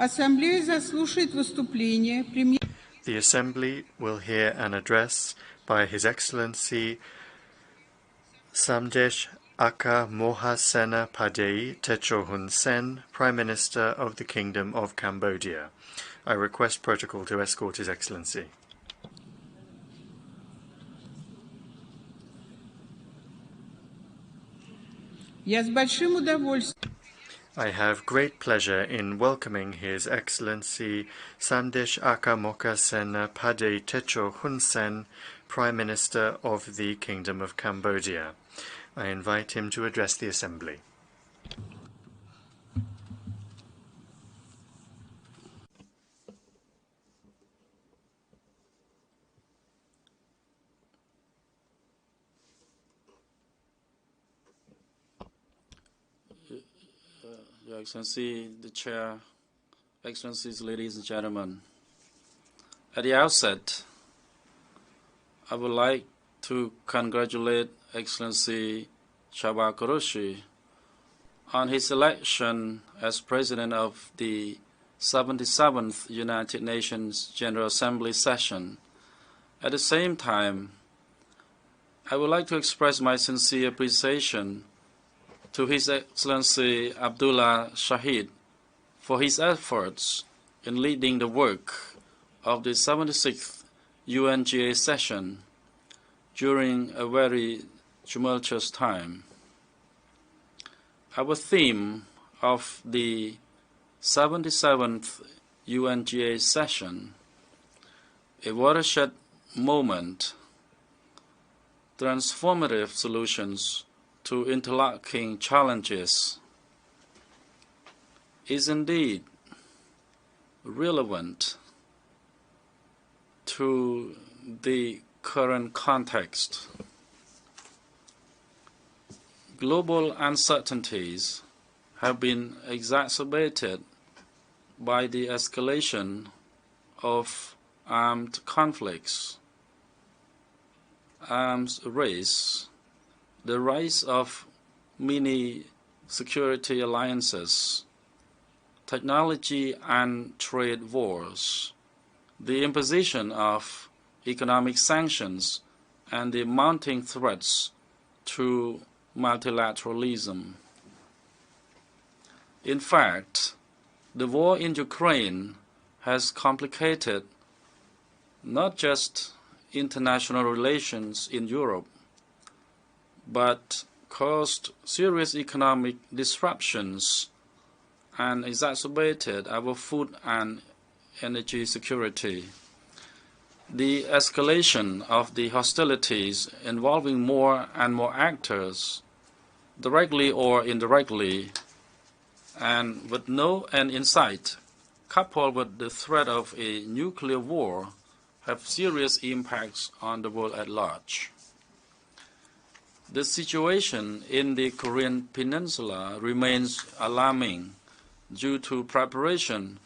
Ассамблея заслушает выступление премьер. The Assembly will hear an address by His Excellency Samdech Aka Mohasena Padei Techo Hun Sen, Prime Minister of the Kingdom of Cambodia. I request protocol to escort His Excellency. Я с большим удовольствием. I have great pleasure in welcoming His Excellency Samdech Aka Mohasena Padei Techo Hun Sen, Prime Minister of the Kingdom of Cambodia. I invite him to address the Assembly. Your Excellency, the Chair, Excellencies, ladies and gentlemen. At the outset, I would like to congratulate Excellency Chaba Koroshi on his election as President of the 77th United Nations General Assembly session. At the same time, I would like to express my sincere appreciation to His Excellency Abdullah Shahid for his efforts in leading the work of the 76th UNGA session during a very tumultuous time. Our theme of the 77th UNGA session, a watershed moment, transformative solutions to interlocking challenges, is indeed relevant to the current context. Global uncertainties have been exacerbated by the escalation of armed conflicts, arms race, the rise of mini-security alliances, technology and trade wars, the imposition of economic sanctions, and the mounting threats to multilateralism. In fact, the war in Ukraine has complicated not just international relations in Europe, but caused serious economic disruptions and exacerbated our food and energy security. The escalation of the hostilities involving more and more actors, directly or indirectly, and with no end in sight, coupled with the threat of a nuclear war, have serious impacts on the world at large. The situation in the Korean Peninsula remains alarming due to preparation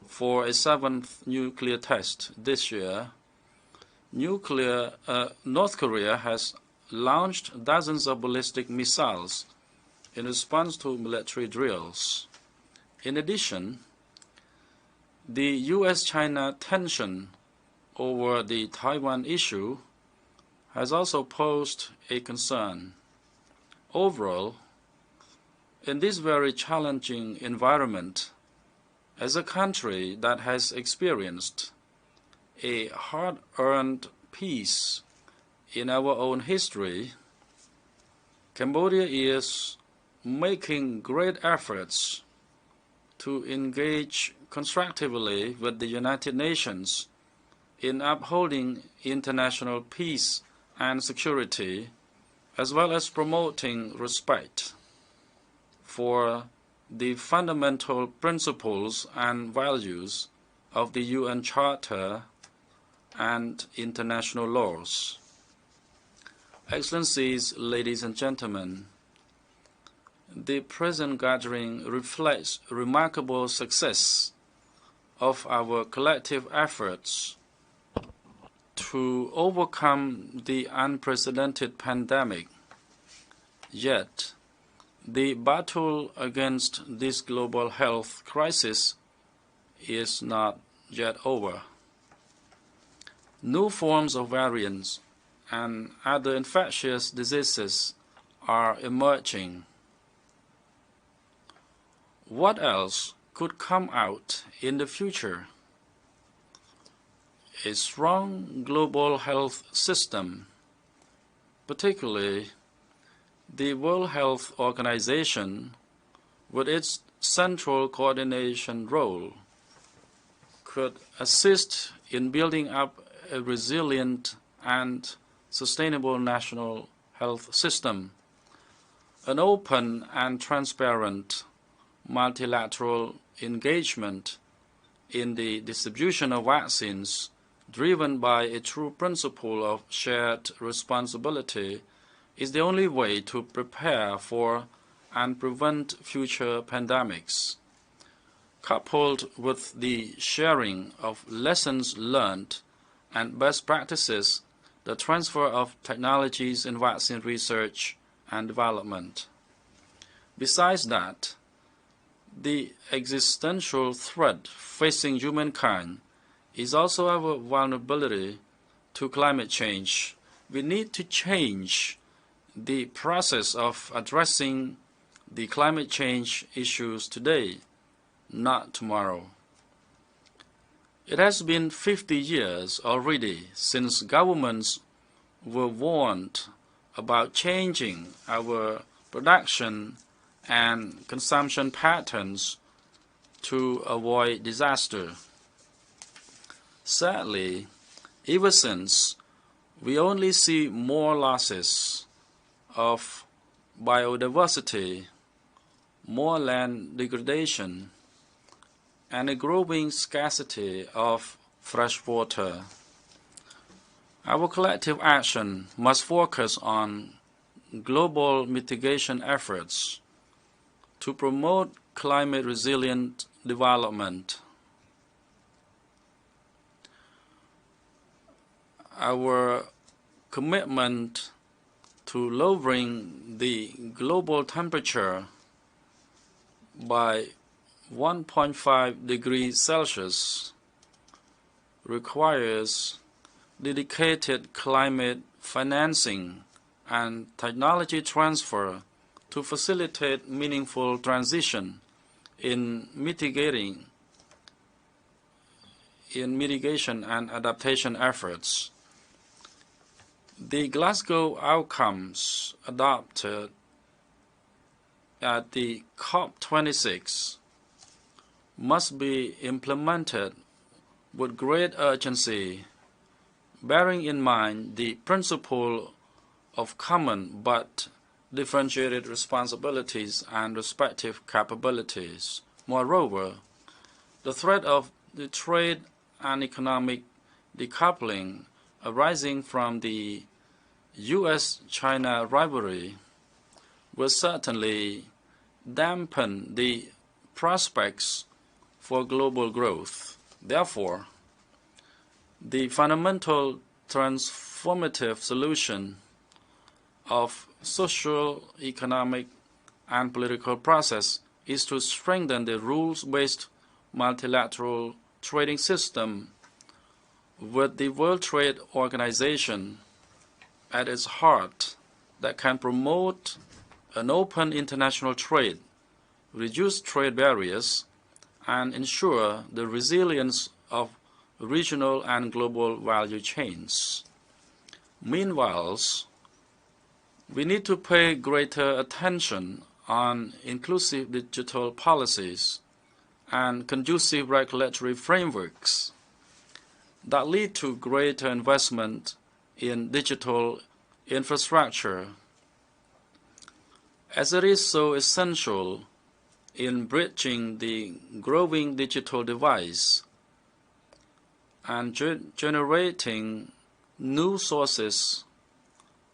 for a 7th nuclear test this year. North Korea has launched dozens of ballistic missiles in response to military drills. In addition, the U.S.-China tension over the Taiwan issue has also posed a concern. Overall, in this very challenging environment, as a country that has experienced a hard-earned peace in our own history, Cambodia is making great efforts to engage constructively with the United Nations in upholding international peace and security, as well as promoting respect for the fundamental principles and values of the UN Charter and international laws. Excellencies, ladies and gentlemen, the present gathering reflects remarkable success of our collective efforts to overcome the unprecedented pandemic. Yet, the battle against this global health crisis is not yet over. New forms of variants and other infectious diseases are emerging. What else could come out in the future? A strong global health system, particularly the World Health Organization, with its central coordination role, could assist in building up a resilient and sustainable national health system. An open and transparent multilateral engagement in the distribution of vaccines, driven by a true principle of shared responsibility, is the only way to prepare for and prevent future pandemics. Coupled with the sharing of lessons learned and best practices, the transfer of technologies in vaccine research and development. Besides that, the existential threat facing humankind is also our vulnerability to climate change. We need to change the process of addressing the climate change issues today, not tomorrow. It has been 50 years already since governments were warned about changing our production and consumption patterns to avoid disaster. Sadly, ever since, we only see more losses of biodiversity, more land degradation, and a growing scarcity of fresh water. Our collective action must focus on global mitigation efforts to promote climate-resilient development. Our commitment to lowering the global temperature by 1.5 degrees Celsius requires dedicated climate financing and technology transfer to facilitate meaningful transition in mitigation and adaptation efforts. The Glasgow outcomes adopted at the COP26 must be implemented with great urgency, bearing in mind the principle of common but differentiated responsibilities and respective capabilities. Moreover, the threat of the trade and economic decoupling arising from the U.S.-China rivalry will certainly dampen the prospects for global growth. Therefore, the fundamental transformative solution of social, economic, and political process is to strengthen the rules-based multilateral trading system with the World Trade Organization at its heart that can promote an open international trade, reduce trade barriers, and ensure the resilience of regional and global value chains. Meanwhile, we need to pay greater attention on inclusive digital policies and conducive regulatory frameworks that lead to greater investment in digital infrastructure, as it is so essential in bridging the growing digital divide and generating new sources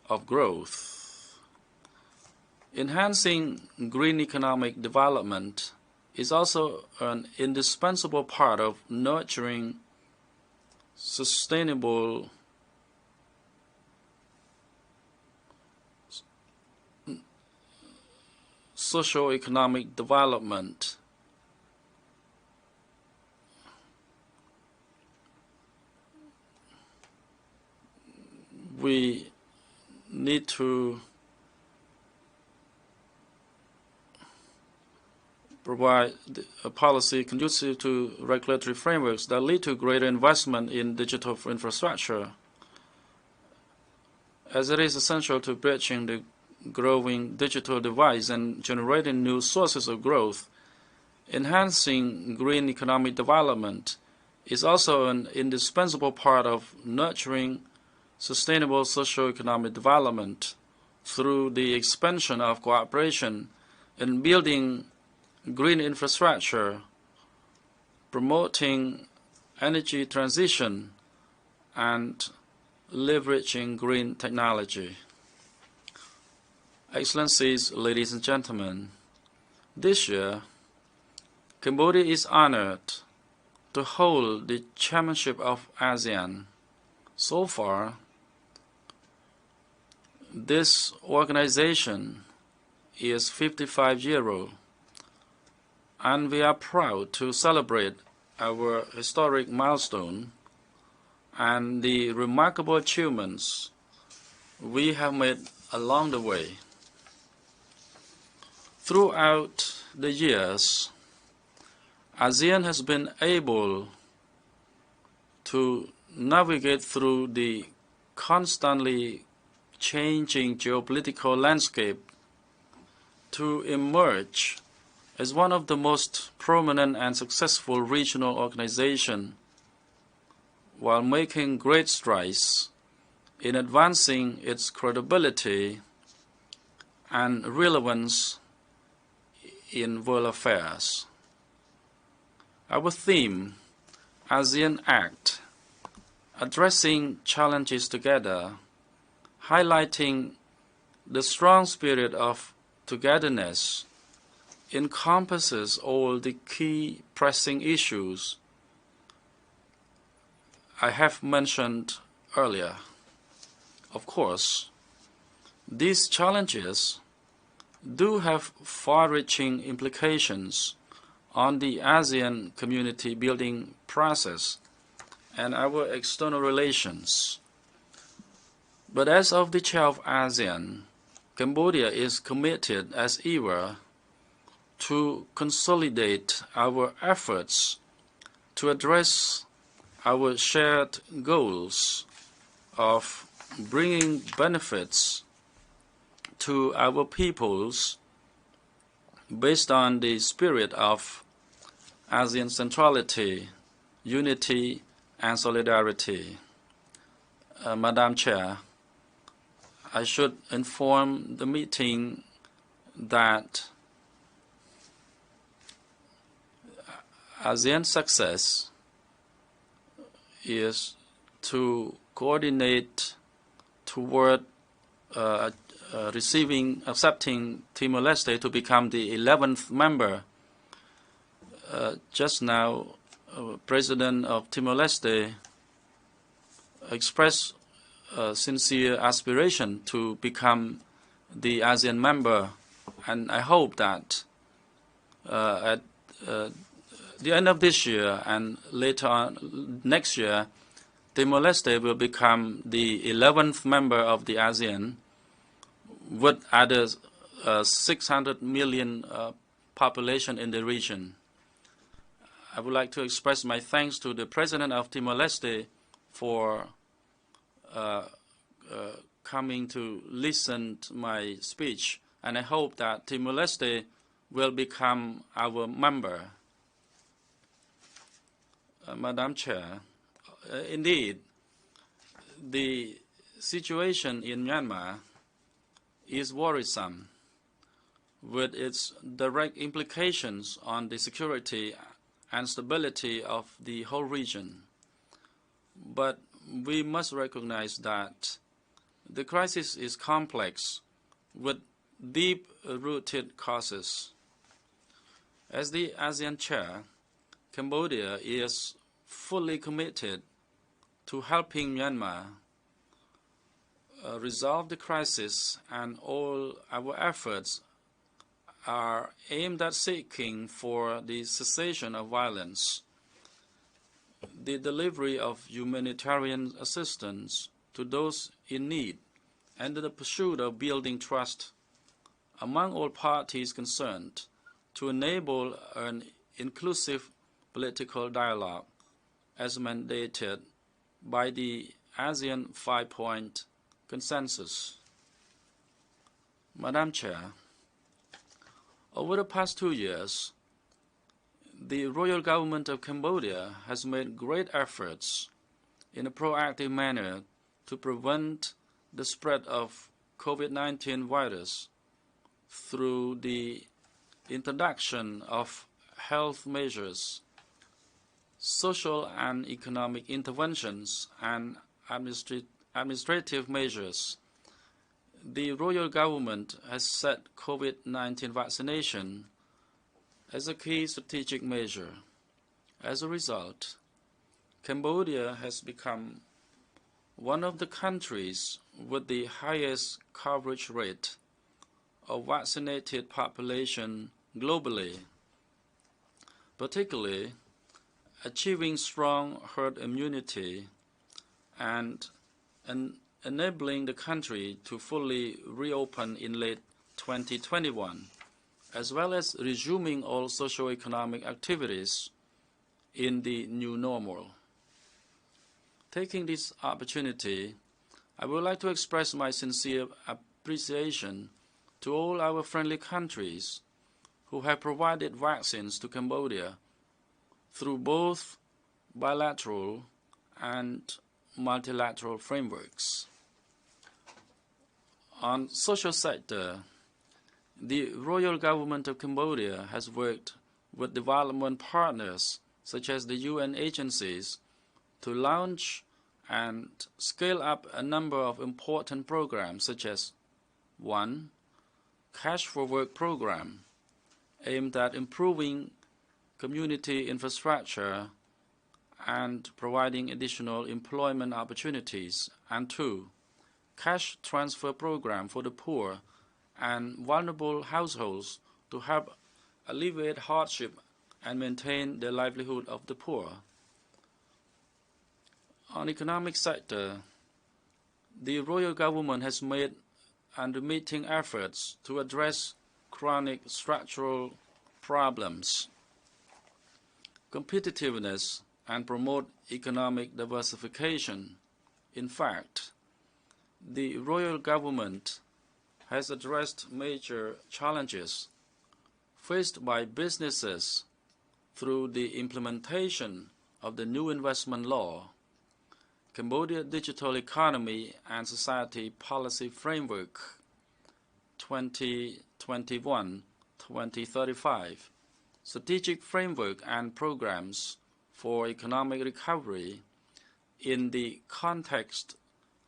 of growth. Enhancing green economic development is also an indispensable part of nurturing sustainable socio-economic development. we need to provide a policy conducive to regulatory frameworks that lead to greater investment in digital infrastructure, as it is essential to bridging the growing digital divide and generating new sources of growth. Enhancing green economic development is also an indispensable part of nurturing sustainable socio-economic development through the expansion of cooperation in building green infrastructure, promoting energy transition, and leveraging green technology. Excellencies, ladies and gentlemen, this year, Cambodia is honored to hold the chairmanship of ASEAN. So far, this organization is 55-year old, and we are proud to celebrate our historic milestone and the remarkable achievements we have made along the way. Throughout the years, ASEAN has been able to navigate through the constantly changing geopolitical landscape to emerge as one of the most prominent and successful regional organizations, while making great strides in advancing its credibility and relevance in world affairs. Our theme, ASEAN Act, addressing challenges together, highlighting the strong spirit of togetherness, encompasses all the key pressing issues I have mentioned earlier. Of course, these challenges do have far-reaching implications on the ASEAN community building process and our external relations. But as of the chair of ASEAN, Cambodia is committed as ever to consolidate our efforts to address our shared goals of bringing benefits to our peoples based on the spirit of ASEAN centrality, unity, and solidarity. Madam Chair, I should inform the meeting that ASEAN success is to coordinate toward accepting Timor-Leste to become the 11th member. Just now, President of Timor-Leste expressed a sincere aspiration to become the ASEAN member, and I hope that at the end of this year and later on next year, Timor-Leste will become the 11th member of the ASEAN with other 600 million population in the region. I would like to express my thanks to the President of Timor-Leste for coming to listen to my speech, and I hope that Timor-Leste will become our member. Madam Chair, indeed, the situation in Myanmar is worrisome, with its direct implications on the security and stability of the whole region. But we must recognize that the crisis is complex, with deep-rooted causes. As the ASEAN chair, Cambodia is fully committed to helping Myanmar resolve the crisis, and all our efforts are aimed at seeking for the cessation of violence, the delivery of humanitarian assistance, to those in need and in the pursuit of building trust among all parties concerned to enable an inclusive political dialogue as mandated by the ASEAN 5-point consensus. Madam Chair, over the past 2 years, the Royal Government of Cambodia has made great efforts in a proactive manner to prevent the spread of COVID-19 virus through the introduction of health measures, social and economic interventions, and administrative measures. The Royal Government has set COVID-19 vaccination as a key strategic measure. As a result, Cambodia has become one of the countries with the highest coverage rate of vaccinated population globally, particularly achieving strong herd immunity and enabling the country to fully reopen in late 2021, as well as resuming all socio-economic activities in the new normal. Taking this opportunity, I would like to express my sincere appreciation to all our friendly countries who have provided vaccines to Cambodia through both bilateral and multilateral frameworks. On social sector, the Royal Government of Cambodia has worked with development partners such as the UN agencies to launch and scale up a number of important programs such as 1. Cash for Work program, aimed at improving community infrastructure and providing additional employment opportunities, and 2. Cash transfer program for the poor and vulnerable households to help alleviate hardship and maintain the livelihood of the poor. On economic sector, the Royal Government has made unremitting efforts to address chronic structural problems, competitiveness, and promote economic diversification. In fact, the Royal Government has addressed major challenges faced by businesses through the implementation of the new investment law, Cambodia Digital Economy and Society Policy Framework 2021-2035, strategic framework and programs for economic recovery in the context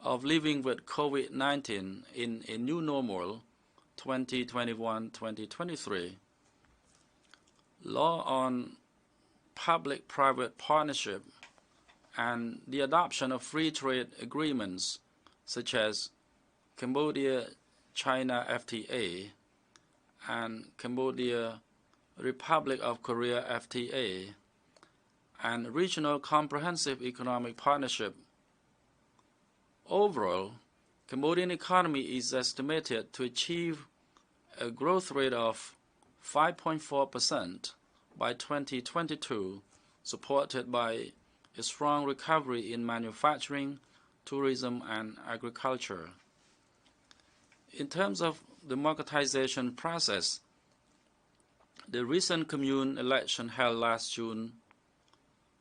of living with COVID-19 in a new normal 2021-2023, law on public-private partnership, and the adoption of free trade agreements such as Cambodia-China FTA and Cambodia-Republic of Korea FTA, and regional comprehensive economic partnership. Overall, Cambodian economy is estimated to achieve a growth rate of 5.4% by 2022, supported by a strong recovery in manufacturing, tourism, and agriculture. In terms of the democratization process, the recent commune election held last June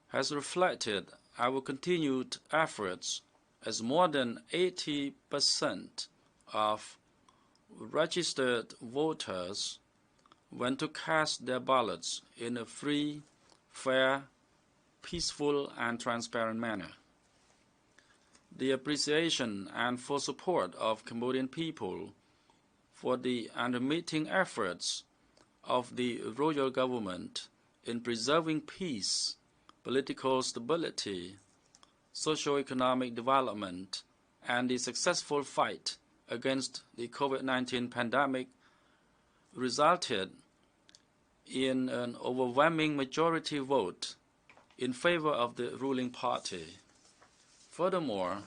has reflected our continued efforts, as more than 80% of registered voters went to cast their ballots in a free, fair, peaceful, and transparent manner. The appreciation and full support of Cambodian people for the unremitting efforts of the Royal Government in preserving peace, political stability, socio-economic development, and the successful fight against the COVID-19 pandemic resulted in an overwhelming majority vote in favor of the ruling party. Furthermore,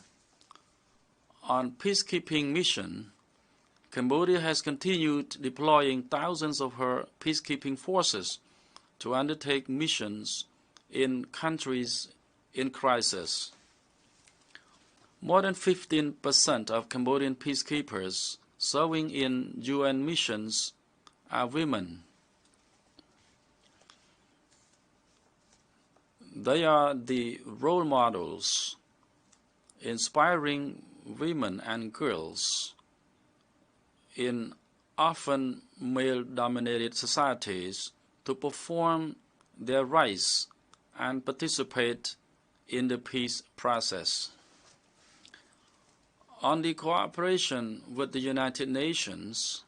On peacekeeping mission, Cambodia has continued deploying thousands of her peacekeeping forces to undertake missions in countries in crisis. More than 15% of Cambodian peacekeepers serving in UN missions are women. They are the role models, inspiring women and girls in often male-dominated societies to perform their rights and participate in the peace process. On the cooperation with the United Nations,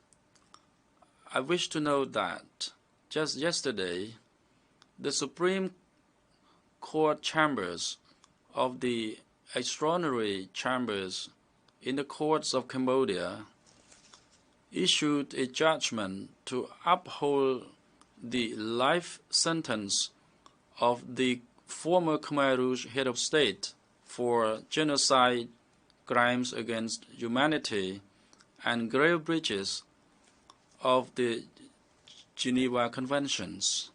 I wish to note that just yesterday, the Supreme Court chambers of the extraordinary chambers in the courts of Cambodia issued a judgment to uphold the life sentence of the former Khmer Rouge head of state for genocide, crimes against humanity, and grave breaches of the Geneva Conventions.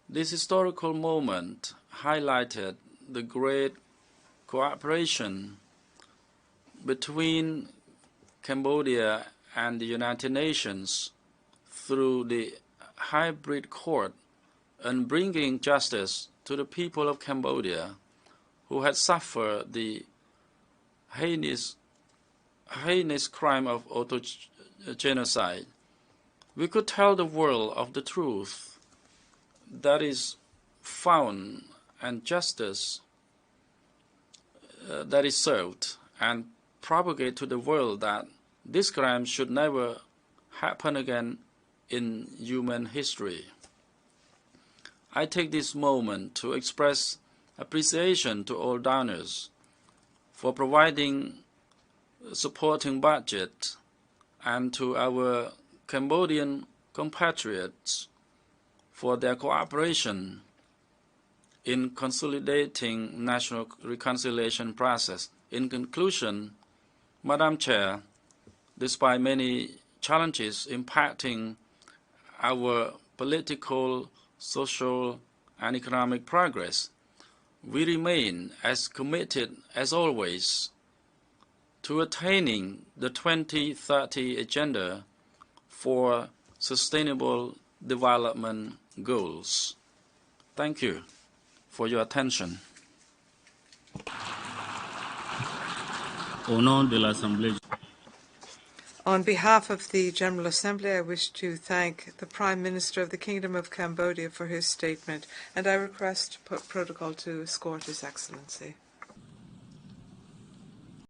This historical moment highlighted the great cooperation between Cambodia and the United Nations through the hybrid court in bringing justice to the people of Cambodia who had suffered the heinous crime of auto-genocide. We could tell the world of the truth that is found and justice that is served, and propagate to the world that this crime should never happen again in human history. I take this moment to express appreciation to all donors for providing supporting budget, and to our Cambodian compatriots for their cooperation in consolidating national reconciliation process. In conclusion, Madam Chair, despite many challenges impacting our political, social, and economic progress, we remain as committed as always to attaining the 2030 Agenda for Sustainable Development Goals. Thank you for your attention. Au nom de l'Assemblée. On behalf of the General Assembly, I wish to thank the Prime Minister of the Kingdom of Cambodia for his statement, and I request protocol to escort His Excellency.